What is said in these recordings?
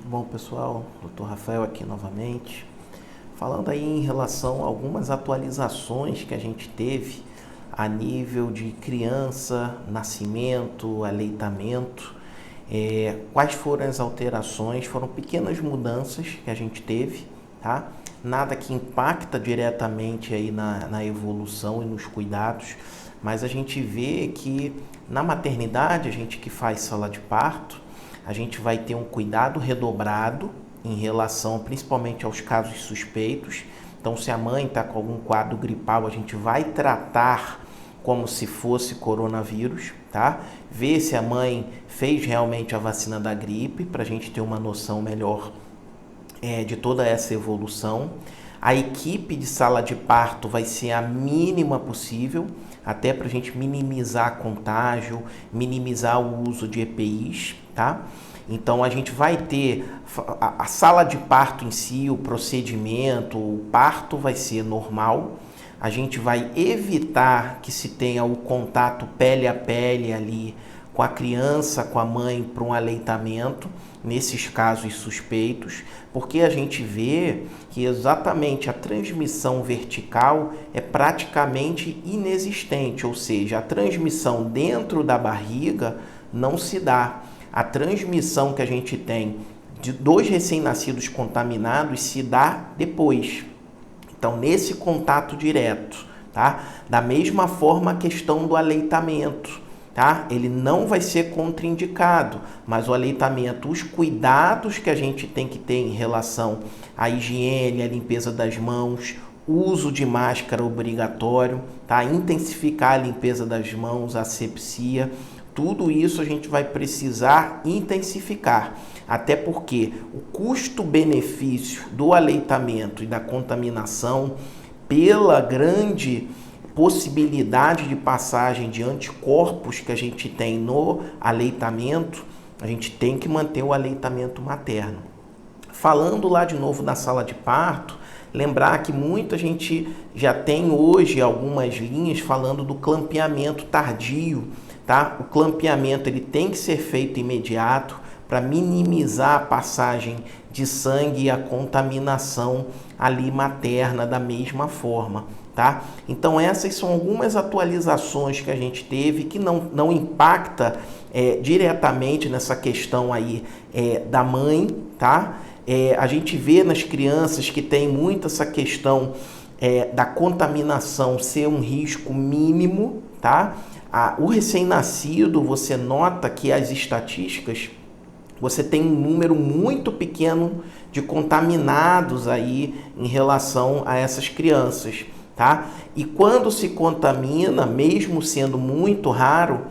Bom, pessoal, Dr. Rafael aqui novamente, falando aí em relação a algumas atualizações que a gente teve a nível de criança, nascimento, aleitamento. Quais foram as alterações? Foram pequenas mudanças que a gente teve, tá? Nada que impacta diretamente aí na evolução e nos cuidados, mas a gente vê que na maternidade, a gente que faz sala de parto, a gente vai ter um cuidado redobrado em relação principalmente aos casos suspeitos. Então, se a mãe está com algum quadro gripal, a gente vai tratar como se fosse coronavírus, tá? Ver se a mãe fez realmente a vacina da gripe, para a gente ter uma noção melhor de toda essa evolução. A equipe de sala de parto vai ser a mínima possível, até para a gente minimizar contágio, minimizar o uso de EPIs, tá? Então a gente vai ter a sala de parto em si, o procedimento, o parto vai ser normal. A gente vai evitar que se tenha o contato pele a pele ali com a criança, com a mãe, para um aleitamento, nesses casos suspeitos, porque a gente vê que exatamente a transmissão vertical é praticamente inexistente, ou seja, a transmissão dentro da barriga não se dá. A transmissão que a gente tem de dois recém-nascidos contaminados se dá depois. Então, nesse contato direto, tá? Da mesma forma, a questão do aleitamento, tá? Ele não vai ser contraindicado, mas o aleitamento, os cuidados que a gente tem que ter em relação à higiene, à limpeza das mãos, uso de máscara obrigatório, tá? Intensificar a limpeza das mãos, a asepsia, tudo isso a gente vai precisar intensificar, até porque o custo-benefício do aleitamento e da contaminação, pela grande possibilidade de passagem de anticorpos que a gente tem no aleitamento, a gente tem que manter o aleitamento materno. Falando lá de novo na sala de parto, lembrar que muita gente já tem hoje algumas linhas falando do clampeamento tardio, tá? O clampeamento ele tem que ser feito imediato para minimizar a passagem de sangue e a contaminação ali materna da mesma forma, tá? Então essas são algumas atualizações que a gente teve que não impacta diretamente nessa questão aí da mãe, tá? A gente vê nas crianças que tem muito essa questão da contaminação ser um risco mínimo, tá? O recém-nascido, você nota que as estatísticas, você tem um número muito pequeno de contaminados aí em relação a essas crianças, tá? E quando se contamina, mesmo sendo muito raro,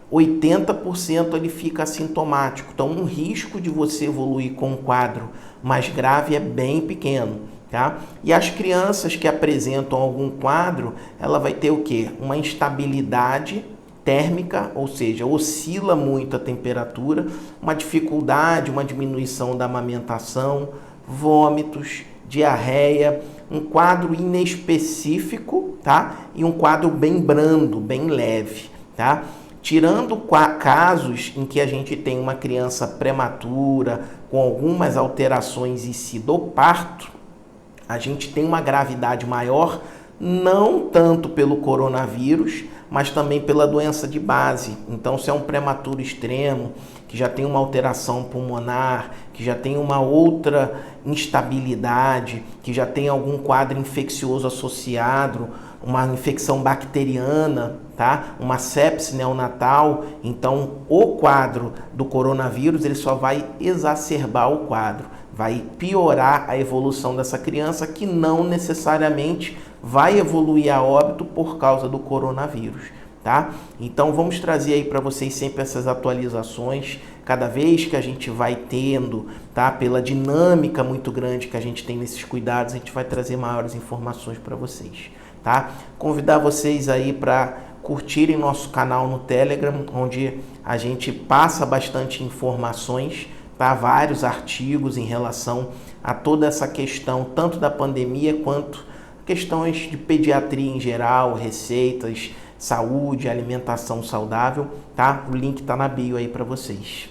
80% ele fica assintomático. Então, um risco de você evoluir com um quadro mais grave é bem pequeno, tá? E as crianças que apresentam algum quadro, ela vai ter o quê? Uma instabilidade térmica, ou seja, oscila muito a temperatura, uma dificuldade, uma diminuição da amamentação, vômitos, diarreia, um quadro inespecífico, tá? E um quadro bem brando, bem leve, tá? Tirando casos em que a gente tem uma criança prematura, com algumas alterações em si do parto, a gente tem uma gravidade maior, não tanto pelo coronavírus, mas também pela doença de base. Então, se é um prematuro extremo, que já tem uma alteração pulmonar, que já tem uma outra instabilidade, que já tem algum quadro infeccioso associado, uma infecção bacteriana, tá? Uma sepse neonatal, então o quadro do coronavírus ele só vai exacerbar o quadro, vai piorar a evolução dessa criança que não necessariamente vai evoluir a óbito por causa do coronavírus, tá? Então vamos trazer aí para vocês sempre essas atualizações, cada vez que a gente vai tendo, tá? Pela dinâmica muito grande que a gente tem nesses cuidados, a gente vai trazer maiores informações para vocês, tá? Convidar vocês aí para curtirem nosso canal no Telegram, onde a gente passa bastante informações, tá? Vários artigos em relação a toda essa questão, tanto da pandemia quanto questões de pediatria em geral, receitas, saúde, alimentação saudável, tá? O link tá na bio aí para vocês.